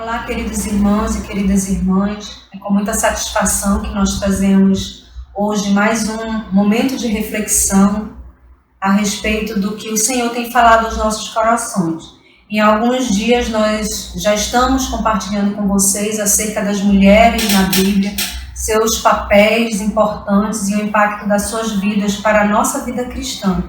Olá, queridos irmãos e queridas irmãs. É com muita satisfação que nós trazemos hoje mais um momento de reflexão a respeito do que o Senhor tem falado aos nossos corações. Em alguns dias nós já estamos compartilhando com vocês acerca das mulheres na Bíblia, seus papéis importantes e o impacto das suas vidas para a nossa vida cristã.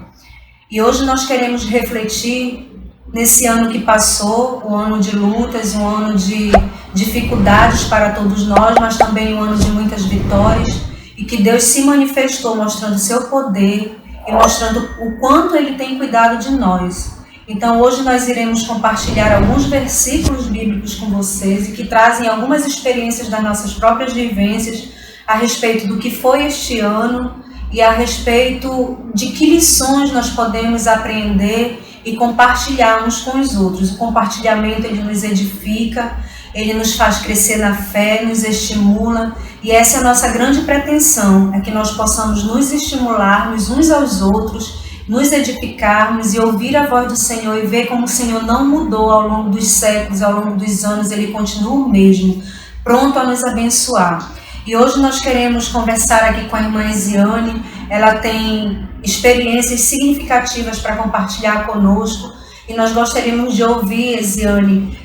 E hoje nós queremos refletir nesse ano que passou, um ano de lutas, um ano de dificuldades para todos nós, mas também um ano de muitas vitórias, e que Deus se manifestou mostrando seu poder e mostrando o quanto Ele tem cuidado de nós. Então hoje nós iremos compartilhar alguns versículos bíblicos com vocês e que trazem algumas experiências das nossas próprias vivências a respeito do que foi este ano e a respeito de que lições nós podemos aprender e compartilhar uns com os outros. O compartilhamento, ele nos edifica, ele nos faz crescer na fé, nos estimula, e essa é a nossa grande pretensão, é que nós possamos nos estimularmos uns aos outros, nos edificarmos e ouvir a voz do Senhor e ver como o Senhor não mudou ao longo dos séculos, ao longo dos anos, Ele continua o mesmo, pronto a nos abençoar. E hoje nós queremos conversar aqui com a irmã Esiane. Ela tem experiências significativas para compartilhar conosco e nós gostaríamos de ouvir, Esiane,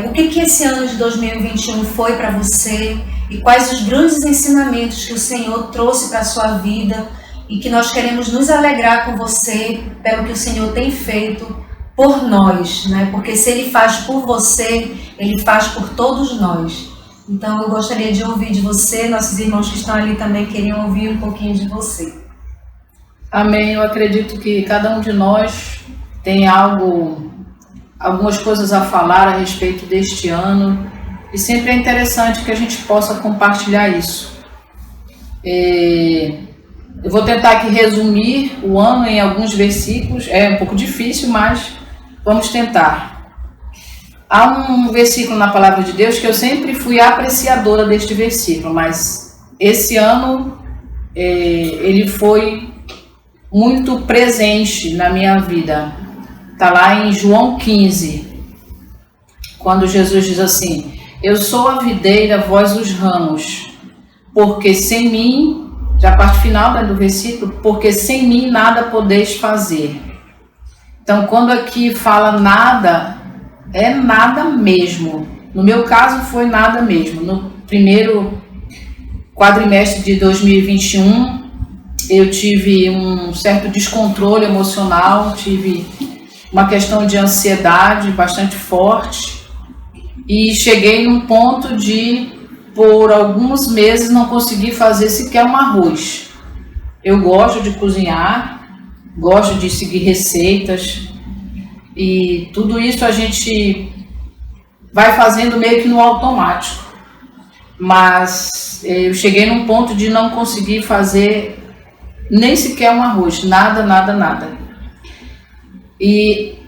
o que esse ano de 2021 foi para você e quais os grandes ensinamentos que o Senhor trouxe para a sua vida e que nós queremos nos alegrar com você pelo que o Senhor tem feito por nós, né? Porque se Ele faz por você, Ele faz por todos nós. Então eu gostaria de ouvir de você, nossos irmãos que estão ali também queriam ouvir um pouquinho de você. Amém. Eu acredito que cada um de nós tem algumas coisas a falar a respeito deste ano e sempre é interessante que a gente possa compartilhar isso. Eu vou tentar aqui resumir o ano em alguns versículos, é um pouco difícil, mas vamos tentar. Há um versículo na Palavra de Deus que eu sempre fui apreciadora deste versículo, mas esse ano ele foi muito presente na minha vida. Está lá em João 15, quando Jesus diz assim: eu sou a videira, vós os ramos, porque sem mim, já a parte final do versículo, porque sem mim nada podeis fazer. Então quando aqui fala nada, é nada mesmo. No meu caso foi nada mesmo. No primeiro quadrimestre de 2021, eu tive um certo descontrole emocional, tive uma questão de ansiedade bastante forte e cheguei num ponto de, por alguns meses, não conseguir fazer sequer um arroz. Eu gosto de cozinhar, gosto de seguir receitas e tudo isso a gente vai fazendo meio que no automático. Mas eu cheguei num ponto de não conseguir fazer nem sequer um arroz, nada. E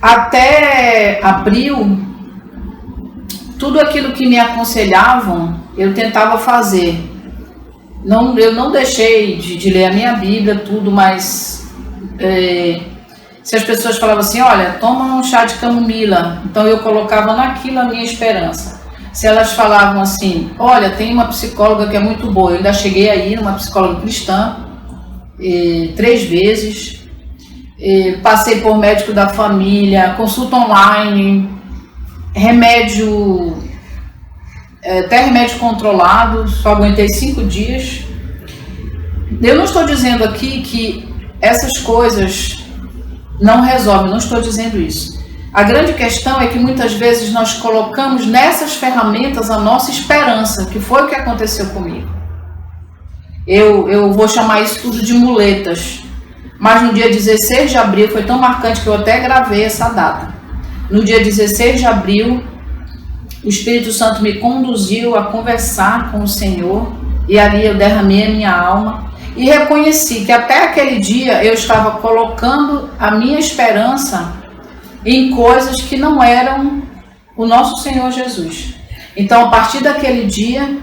até abril, tudo aquilo que me aconselhavam, eu tentava fazer. Eu não deixei de ler a minha Bíblia, tudo, mas se as pessoas falavam assim, olha, toma um chá de camomila, então eu colocava naquilo a minha esperança. Se elas falavam assim, olha, tem uma psicóloga que é muito boa, eu ainda cheguei a ir numa psicóloga cristã, 3 vezes, passei por médico da família, consulta online, remédio, até remédio controlado, só aguentei 5 dias. Eu não estou dizendo aqui que essas coisas não resolvem, não estou dizendo isso. A grande questão é que muitas vezes nós colocamos nessas ferramentas a nossa esperança, que foi o que aconteceu comigo. Eu vou chamar isso tudo de muletas, mas no dia 16 de abril, foi tão marcante que eu até gravei essa data. No dia 16 de abril, o Espírito Santo me conduziu a conversar com o Senhor e ali eu derramei a minha alma e reconheci que até aquele dia eu estava colocando a minha esperança em coisas que não eram o nosso Senhor Jesus. Então, a partir daquele dia,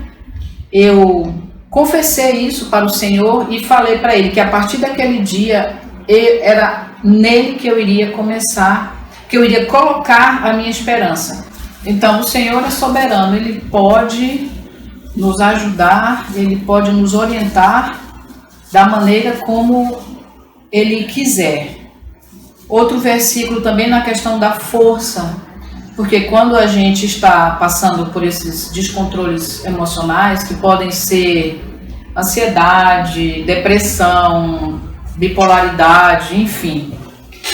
eu confessei isso para o Senhor e falei para Ele que a partir daquele dia era nele que eu iria começar, que eu iria colocar a minha esperança. Então, o Senhor é soberano, Ele pode nos ajudar, Ele pode nos orientar da maneira como Ele quiser. Outro versículo também na questão da força, porque quando a gente está passando por esses descontroles emocionais, que podem ser ansiedade, depressão, bipolaridade, enfim,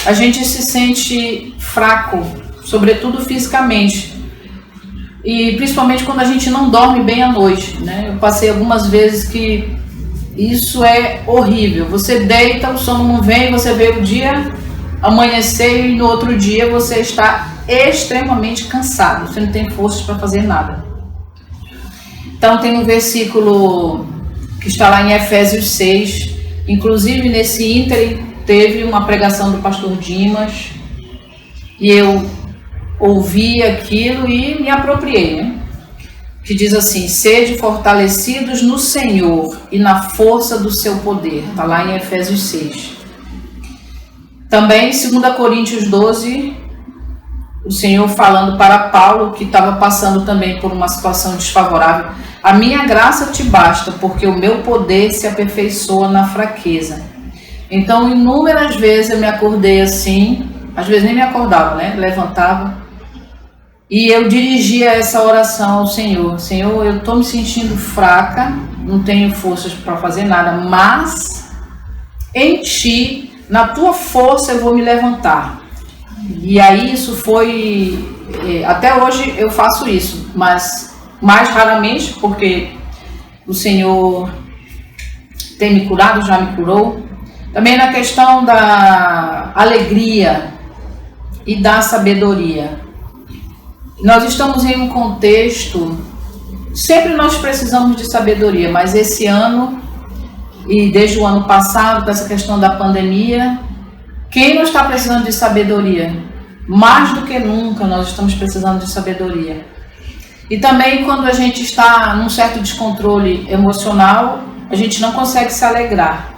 a gente se sente fraco, sobretudo fisicamente. E principalmente quando a gente não dorme bem à noite, né? Eu passei algumas vezes que isso é horrível. Você deita, o sono não vem, você vê o dia amanhecer e no outro dia você está extremamente cansado. Você não tem forças para fazer nada. Então tem um versículo que está lá em Efésios 6. Inclusive nesse ínterim teve uma pregação do pastor Dimas. E eu ouvi aquilo e me apropriei, né? Que diz assim: sede fortalecidos no Senhor e na força do seu poder. Está lá em Efésios 6. Também 2 Coríntios 12, o Senhor falando para Paulo, que estava passando também por uma situação desfavorável: a minha graça te basta, porque o meu poder se aperfeiçoa na fraqueza. Então, inúmeras vezes eu me acordei assim, às vezes nem me acordava, né? Levantava e eu dirigia essa oração ao Senhor: Senhor, eu estou me sentindo fraca, não tenho forças para fazer nada, mas em Ti, na Tua força eu vou me levantar. E aí isso foi, até hoje eu faço isso, mas mais raramente, porque o Senhor tem me curado, já me curou. Também na questão da alegria e da sabedoria. Nós estamos em um contexto, sempre nós precisamos de sabedoria, mas esse ano e desde o ano passado, com essa questão da pandemia, quem não está precisando de sabedoria? Mais do que nunca nós estamos precisando de sabedoria. E também quando a gente está num certo descontrole emocional, a gente não consegue se alegrar.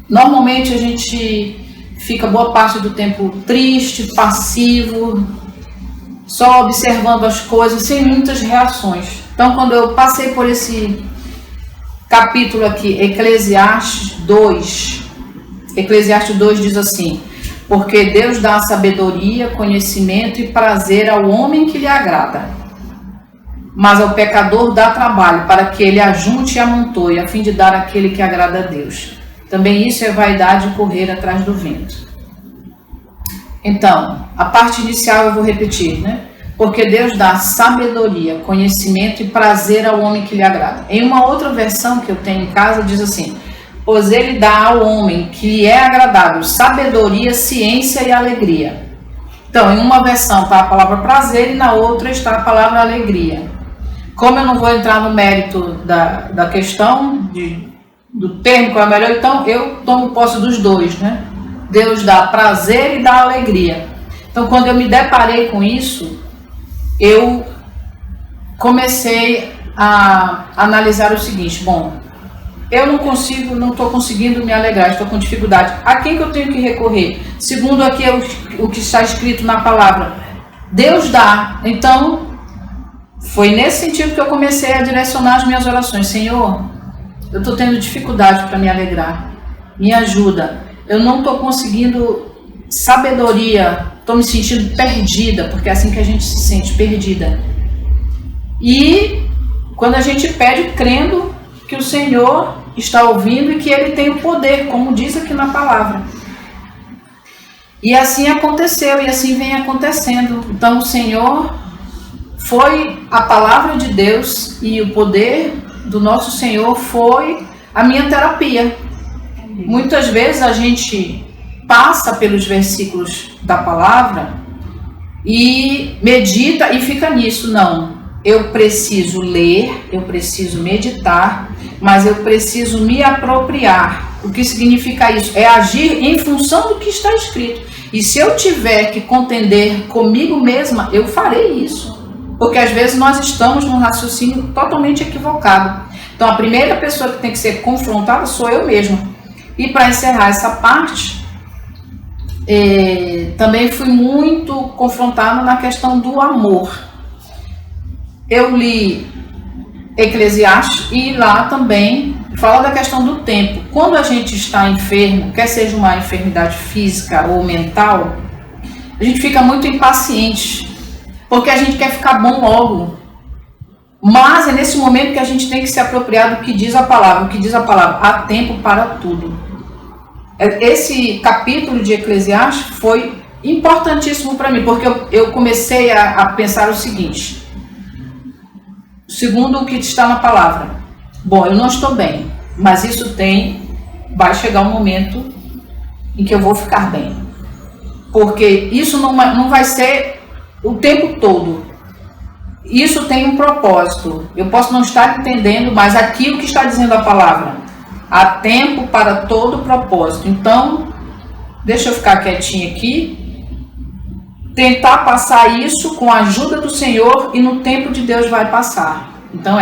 Normalmente a gente fica boa parte do tempo triste, passivo, só observando as coisas, sem muitas reações. Então, quando eu passei por esse capítulo aqui, Eclesiastes 2 diz assim: porque Deus dá sabedoria, conhecimento e prazer ao homem que lhe agrada, mas ao pecador dá trabalho para que ele ajunte e amontoe, a fim de dar àquele que agrada a Deus. Também isso é vaidade e correr atrás do vento. Então, a parte inicial eu vou repetir, né? Porque Deus dá sabedoria, conhecimento e prazer ao homem que lhe agrada. Em uma outra versão que eu tenho em casa diz assim: pois ele dá ao homem que lhe é agradável sabedoria, ciência e alegria. Então, em uma versão está a palavra prazer e na outra está a palavra alegria. Como eu não vou entrar no mérito da questão do termo qual é melhor, então eu tomo posse dos dois, né? Deus dá prazer e dá alegria. Então, quando eu me deparei com isso, eu comecei a analisar o seguinte: bom, eu não estou conseguindo me alegrar, estou com dificuldade. A quem que eu tenho que recorrer? Segundo aqui o que está escrito na palavra, Deus dá. Então, foi nesse sentido que eu comecei a direcionar as minhas orações. Senhor, eu estou tendo dificuldade para me alegrar, me ajuda. Eu não estou conseguindo sabedoria, estou me sentindo perdida, porque é assim que a gente se sente, perdida. E quando a gente pede, crendo que o Senhor está ouvindo e que Ele tem o poder, como diz aqui na palavra. E assim aconteceu, e assim vem acontecendo. Então o Senhor foi a palavra de Deus, e o poder do nosso Senhor foi a minha terapia. Muitas vezes a gente passa pelos versículos da palavra e medita e fica nisso. Não, eu preciso ler, eu preciso meditar, mas eu preciso me apropriar. O que significa isso? É agir em função do que está escrito. E se eu tiver que contender comigo mesma, eu farei isso. Porque às vezes nós estamos num raciocínio totalmente equivocado. Então a primeira pessoa que tem que ser confrontada sou eu mesma. E para encerrar essa parte, também fui muito confrontada na questão do amor. Eu li Eclesiastes e lá também fala da questão do tempo. Quando a gente está enfermo, quer seja uma enfermidade física ou mental, a gente fica muito impaciente, porque a gente quer ficar bom logo. Mas é nesse momento que a gente tem que se apropriar do que diz a palavra. O que diz a palavra? Há tempo para tudo. Esse capítulo de Eclesiastes foi importantíssimo para mim, porque eu comecei a pensar o seguinte: segundo o que está na palavra, bom, eu não estou bem, mas isso vai chegar um momento em que eu vou ficar bem, porque isso não vai ser o tempo todo. Isso tem um propósito. Eu posso não estar entendendo, mas aquilo que está dizendo a palavra, há tempo para todo propósito. Então, deixa eu ficar quietinho aqui, tentar passar isso com a ajuda do Senhor, e no tempo de Deus vai passar. Então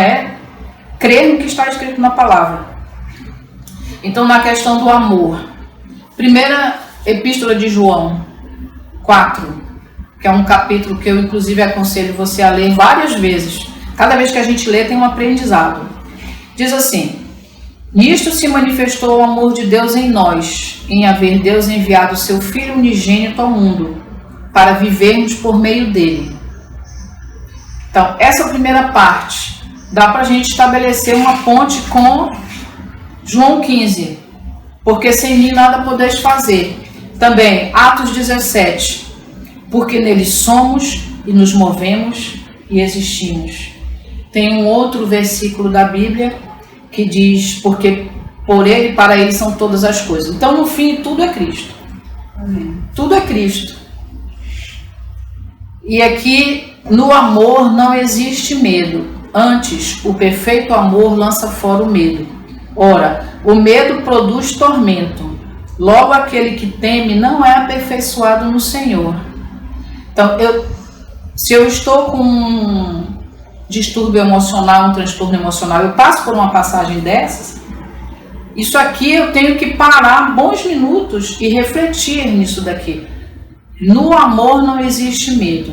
crer no que está escrito na palavra. Então, na questão do amor, primeira epístola de João 4, que é um capítulo que eu inclusive aconselho você a ler várias vezes. Cada vez que a gente lê tem um aprendizado. Diz assim: nisto se manifestou o amor de Deus em nós, em haver Deus enviado o seu Filho unigênito ao mundo, para vivermos por meio dele. Então, essa primeira parte dá para a gente estabelecer uma ponte com João 15, porque sem mim nada podeis fazer. Também Atos 17, porque nele somos e nos movemos e existimos. Tem um outro versículo da Bíblia que diz: porque por ele e para ele são todas as coisas. Então, no fim, tudo é Cristo. Amém. Tudo é Cristo. E aqui, no amor não existe medo. Antes, o perfeito amor lança fora o medo. Ora, o medo produz tormento. Logo, aquele que teme não é aperfeiçoado no Senhor. Então, se eu estou com um distúrbio emocional, um transtorno emocional, eu passo por uma passagem dessas, isso aqui eu tenho que parar bons minutos e refletir nisso daqui. No amor não existe medo.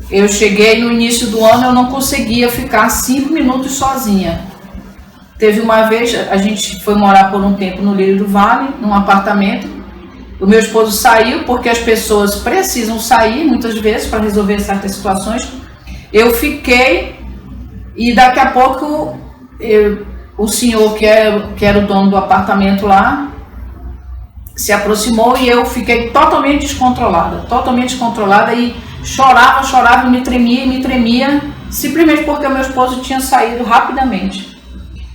Eu cheguei no início do ano, eu não conseguia ficar 5 minutos sozinha. Teve uma vez, a gente foi morar por um tempo no Lírio do Vale, num apartamento. O meu esposo saiu, porque as pessoas precisam sair muitas vezes para resolver certas situações. Eu fiquei, e daqui a pouco o senhor que era o dono do apartamento lá se aproximou, e eu fiquei totalmente descontrolada, e chorava, me tremia, simplesmente porque o meu esposo tinha saído rapidamente.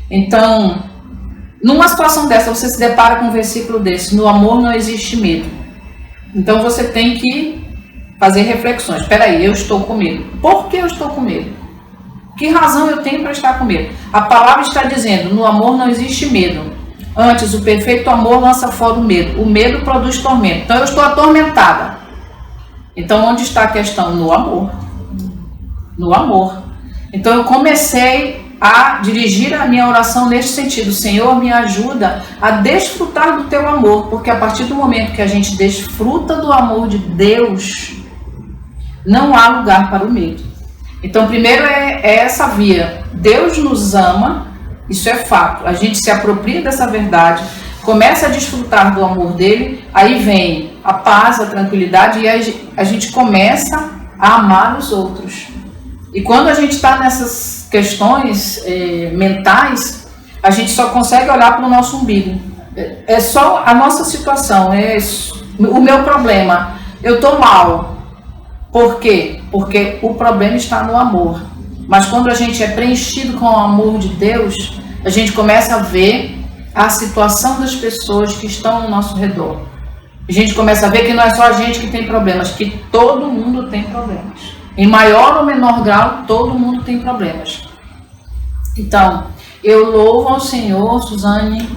Então, numa situação dessa, você se depara com um versículo desse: no amor não existe medo. Então você tem que fazer reflexões. Espera aí, eu estou com medo. Por que eu estou com medo? Que razão eu tenho para estar com medo? A palavra está dizendo: no amor não existe medo. Antes, o perfeito amor lança fora o medo. O medo produz tormento. Então eu estou atormentada. Então onde está a questão? No amor. No amor. Então eu comecei a dirigir a minha oração neste sentido: Senhor, me ajuda a desfrutar do teu amor, porque a partir do momento que a gente desfruta do amor de Deus, não há lugar para o medo. Então, primeiro é essa via: Deus nos ama, isso é fato. A gente se apropria dessa verdade, começa a desfrutar do amor dele, aí vem a paz, a tranquilidade, e a gente começa a amar os outros. E quando a gente está nessas questões mentais, a gente só consegue olhar para o nosso umbigo. É só a nossa situação, o meu problema. Eu estou mal. Por quê? Porque o problema está no amor. Mas quando a gente é preenchido com o amor de Deus, a gente começa a ver a situação das pessoas que estão ao nosso redor. A gente começa a ver que não é só a gente que tem problemas, que todo mundo tem problemas. Em maior ou menor grau, todo mundo tem problemas. Então, eu louvo ao Senhor, Suzane,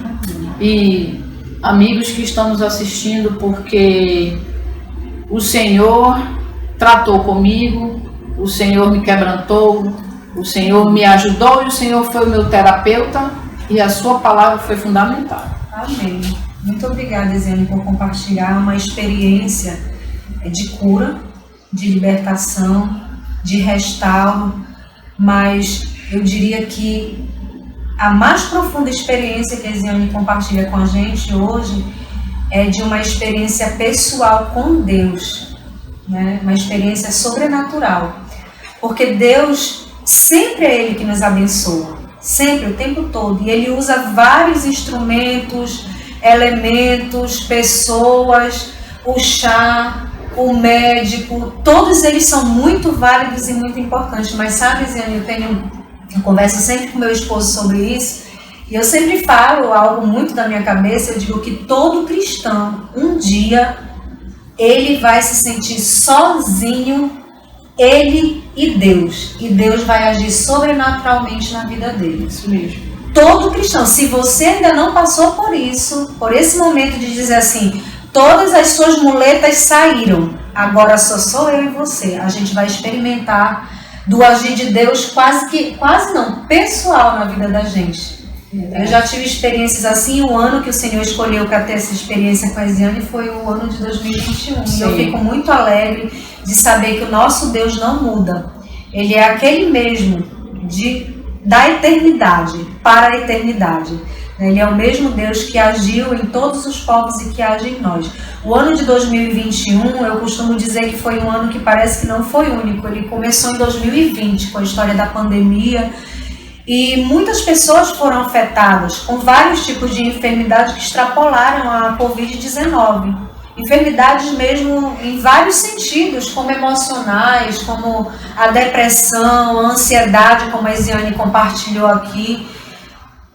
e amigos que estão nos assistindo, porque o Senhor tratou comigo, o Senhor me quebrantou, o Senhor me ajudou, e o Senhor foi o meu terapeuta, e a sua palavra foi fundamental. Amém. Muito obrigada, Isiane, por compartilhar uma experiência de cura, de libertação, de restauro, mas eu diria que a mais profunda experiência que a Isiane compartilha com a gente hoje é de uma experiência pessoal com Deus, né? Uma experiência sobrenatural, porque Deus sempre é Ele que nos abençoa, sempre, o tempo todo, e Ele usa vários instrumentos, elementos, pessoas, o chá, o médico, todos eles são muito válidos e muito importantes, mas sabe, Ziane, eu converso sempre com meu esposo sobre isso, e eu sempre falo algo muito da minha cabeça, eu digo que todo cristão, um dia, ele vai se sentir sozinho, ele e Deus vai agir sobrenaturalmente na vida dele. Isso mesmo. Todo cristão, se você ainda não passou por isso, por esse momento de dizer assim, todas as suas muletas saíram, agora só sou eu e você. A gente vai experimentar do agir de Deus quase não, pessoal na vida da gente. Eu já tive experiências assim, o ano que o Senhor escolheu para ter essa experiência com a Isiane foi o ano de 2021. Sim. E eu fico muito alegre de saber que o nosso Deus não muda. Ele é aquele mesmo da eternidade para a eternidade. Ele é o mesmo Deus que agiu em todos os povos e que age em nós. O ano de 2021, eu costumo dizer que foi um ano que parece que não foi único. Ele começou em 2020, com a história da pandemia, e muitas pessoas foram afetadas com vários tipos de enfermidades que extrapolaram a Covid-19. Enfermidades mesmo em vários sentidos, como emocionais, como a depressão, a ansiedade, como a Isiane compartilhou aqui.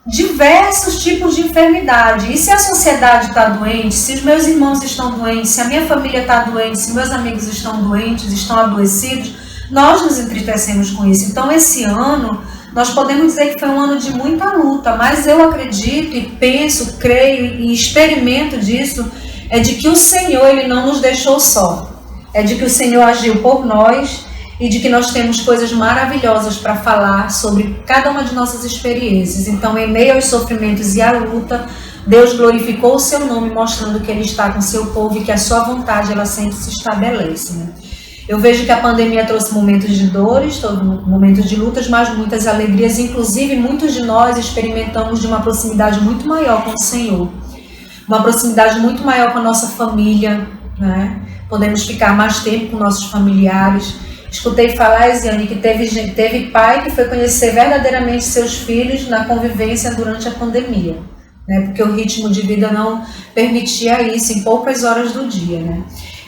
Diversos tipos de enfermidade. E se a sociedade está doente, se os meus irmãos estão doentes, se a minha família está doente, se meus amigos estão doentes, estão adoecidos, nós nos entristecemos com isso. Então esse ano, nós podemos dizer que foi um ano de muita luta, mas eu acredito e penso, creio e experimento disso, é de que o Senhor, Ele não nos deixou só. É de que o Senhor agiu por nós e de que nós temos coisas maravilhosas para falar sobre cada uma de nossas experiências. Então, em meio aos sofrimentos e à luta, Deus glorificou o seu nome, mostrando que Ele está com o seu povo e que a sua vontade, ela sempre se estabelece, né? Eu vejo que a pandemia trouxe momentos de dores, momentos de lutas, mas muitas alegrias. Inclusive, muitos de nós experimentamos de uma proximidade muito maior com o Senhor. Uma proximidade muito maior com a nossa família, né? Podemos ficar mais tempo com nossos familiares. Escutei falar, Isiane, que teve pai que foi conhecer verdadeiramente seus filhos na convivência durante a pandemia, né? Porque o ritmo de vida não permitia isso em poucas horas do dia, né?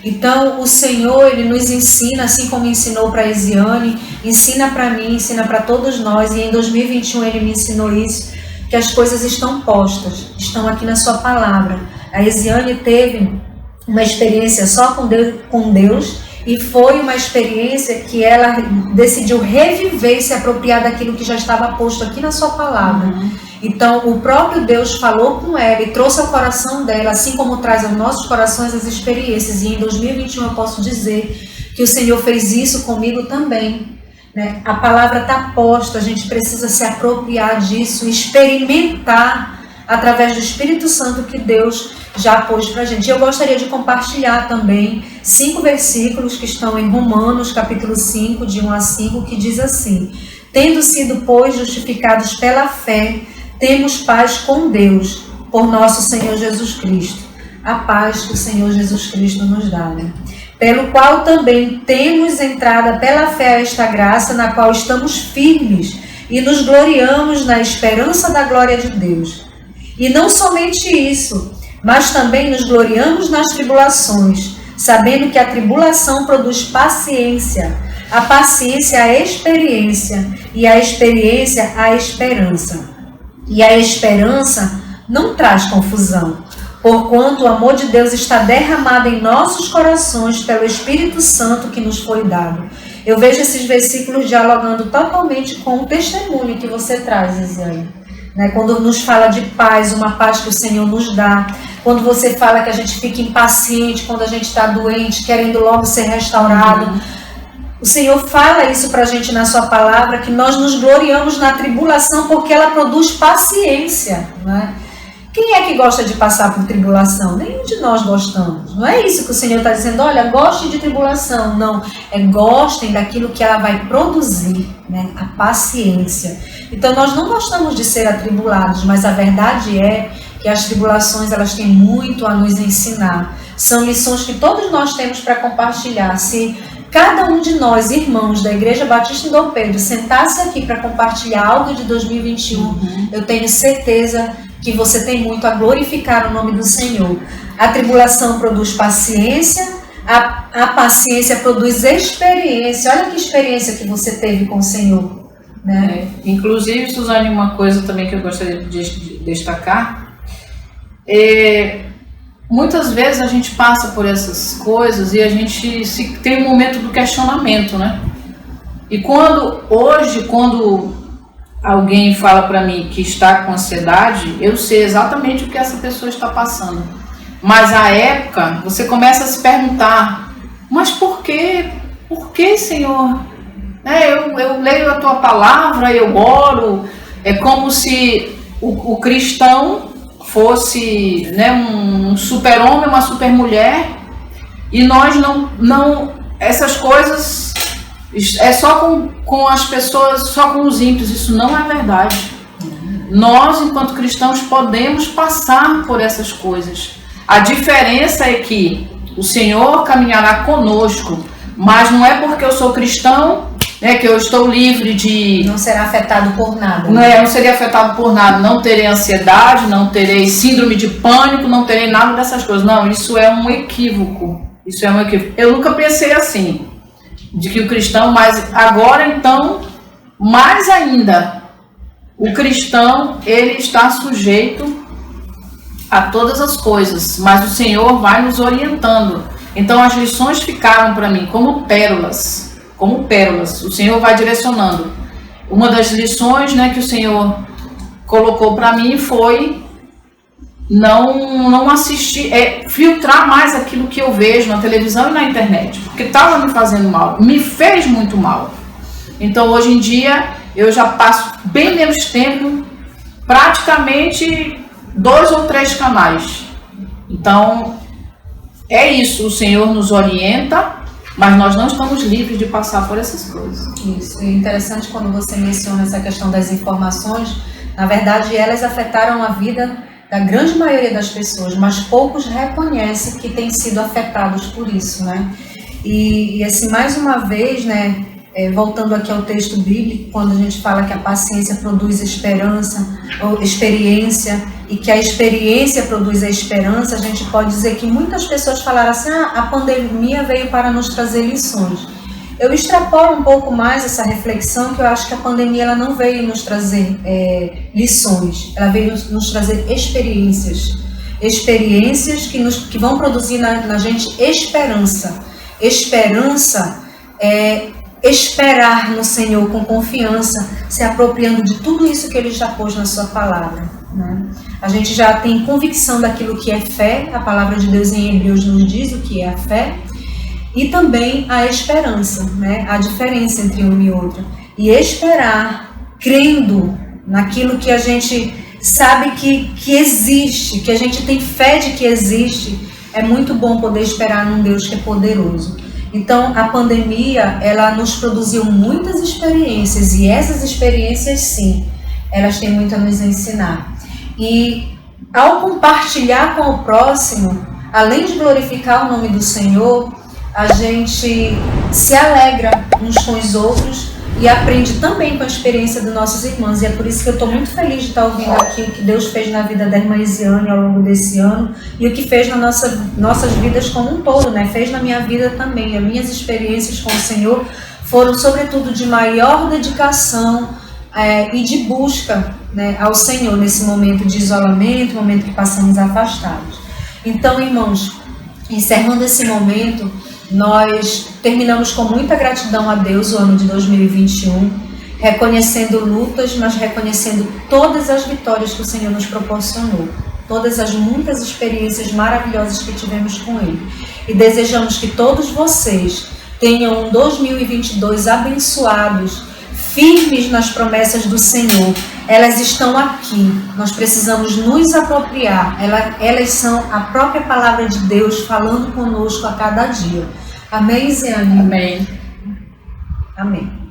Então, o Senhor, Ele nos ensina, assim como ensinou para a Isiane, ensina para mim, ensina para todos nós, e em 2021 Ele me ensinou isso, que as coisas estão postas, estão aqui na sua palavra. A Isiane teve uma experiência só com Deus, e foi uma experiência que ela decidiu reviver e se apropriar daquilo que já estava posto aqui na sua palavra. Então, o próprio Deus falou com ela e trouxe ao coração dela, assim como traz aos nossos corações as experiências. E em 2021 eu posso dizer que o Senhor fez isso comigo também, né? A palavra está posta, a gente precisa se apropriar disso, experimentar através do Espírito Santo que Deus já pôs para a gente. Eu gostaria de compartilhar também 5 versículos que estão em Romanos, capítulo 5, de 1 a 5, que diz assim: tendo sido, pois, justificados pela fé, temos paz com Deus, por nosso Senhor Jesus Cristo. A paz que o Senhor Jesus Cristo nos dá, né? Pelo qual também temos entrada pela fé a esta graça, na qual estamos firmes e nos gloriamos na esperança da glória de Deus. E não somente isso, mas também nos gloriamos nas tribulações, sabendo que a tribulação produz paciência, a paciência a experiência, e a experiência a esperança. E a esperança não traz confusão, porquanto o amor de Deus está derramado em nossos corações pelo Espírito Santo que nos foi dado. Eu vejo esses versículos dialogando totalmente com o testemunho que você traz, Isiane, né? Quando nos fala de paz, uma paz que o Senhor nos dá. Quando você fala que a gente fica impaciente quando a gente está doente, querendo logo ser restaurado. O Senhor fala isso para a gente na sua palavra, que nós nos gloriamos na tribulação porque ela produz paciência, né? Quem é que gosta de passar por tribulação? Nenhum de nós gostamos. Não é isso que o Senhor está dizendo, olha, goste de tribulação. Não, gostem daquilo que ela vai produzir, né? A paciência. Então nós não gostamos de ser atribulados, mas a verdade é que as tribulações elas têm muito a nos ensinar. São lições que todos nós temos para compartilhar. Se cada um de nós, irmãos da Igreja Batista em Dom Pedro, sentasse aqui para compartilhar algo de 2021, eu tenho certeza que você tem muito a glorificar o nome do Senhor. A tribulação produz paciência, a paciência produz experiência. Olha que experiência que você teve com o Senhor, né? Inclusive, Suzane, uma coisa também que eu gostaria de destacar muitas vezes a gente passa por essas coisas e a gente tem um momento do questionamento, né? E quando alguém fala para mim que está com ansiedade, eu sei exatamente o que essa pessoa está passando. Mas à época, você começa a se perguntar, mas por quê? Por que, Senhor? Eu leio a tua palavra, eu oro, é como se o cristão fosse, né, um super-homem, uma super-mulher, e nós não essas coisas é só com as pessoas, só com os ímpios. Isso não é verdade. Nós, enquanto cristãos, podemos passar por essas coisas. A diferença é que o Senhor caminhará conosco, mas não é porque eu sou cristão, né, que eu estou livre de... Não será afetado por nada. Não seria afetado por nada. Não terei ansiedade, não terei síndrome de pânico, não terei nada dessas coisas. Não, isso é um equívoco. Isso é um equívoco. Eu nunca pensei assim, de que o cristão, mas agora então, mais ainda, o cristão, ele está sujeito a todas as coisas, mas o Senhor vai nos orientando. Então as lições ficaram para mim como pérolas, o Senhor vai direcionando. Uma das lições, né, que o Senhor colocou para mim foi não assistir, filtrar mais aquilo que eu vejo na televisão e na internet, porque estava me fazendo mal, me fez muito mal. Então hoje em dia eu já passo bem menos tempo, praticamente 2 ou 3 canais. Então é isso, o Senhor nos orienta, mas nós não estamos livres de passar por essas coisas. Isso, é interessante quando você menciona essa questão das informações. Na verdade, elas afetaram a vida da grande maioria das pessoas, mas poucos reconhecem que têm sido afetados por isso, né? E assim, mais uma vez, né, voltando aqui ao texto bíblico, quando a gente fala que a paciência produz esperança, ou experiência, e que a experiência produz a esperança, a gente pode dizer que muitas pessoas falaram assim, a pandemia veio para nos trazer lições. Eu extrapolo um pouco mais essa reflexão, que eu acho que a pandemia ela não veio nos trazer lições, ela veio nos trazer experiências que vão produzir na gente esperança. Esperança é esperar no Senhor com confiança, se apropriando de tudo isso que Ele já pôs na sua palavra, né? A gente já tem convicção daquilo que é fé, a palavra de Deus em Hebreus nos diz o que é a fé, e também a esperança, né? A diferença entre uma e outra. E esperar, crendo naquilo que a gente sabe que existe, que a gente tem fé de que existe, é muito bom poder esperar num Deus que é poderoso. Então, a pandemia, ela nos produziu muitas experiências, e essas experiências, sim, elas têm muito a nos ensinar. E, ao compartilhar com o próximo, além de glorificar o nome do Senhor, a gente se alegra uns com os outros e aprende também com a experiência dos nossos irmãos. E é por isso que eu estou muito feliz de estar ouvindo aqui o que Deus fez na vida da irmã Isiane ao longo desse ano e o que fez nas nossas vidas como um todo, né? Fez na minha vida também. As minhas experiências com o Senhor foram, sobretudo, de maior dedicação e de busca, né, ao Senhor nesse momento de isolamento, momento que passamos afastados. Então, irmãos, encerrando esse momento, nós terminamos com muita gratidão a Deus o ano de 2021, reconhecendo lutas, mas reconhecendo todas as vitórias que o Senhor nos proporcionou, todas as muitas experiências maravilhosas que tivemos com Ele. E desejamos que todos vocês tenham um 2022 abençoados, firmes nas promessas do Senhor elas estão aqui. Nós precisamos nos apropriar. Elas são a própria palavra de Deus falando conosco a cada dia. Amém, Ziane? Amém. Amém.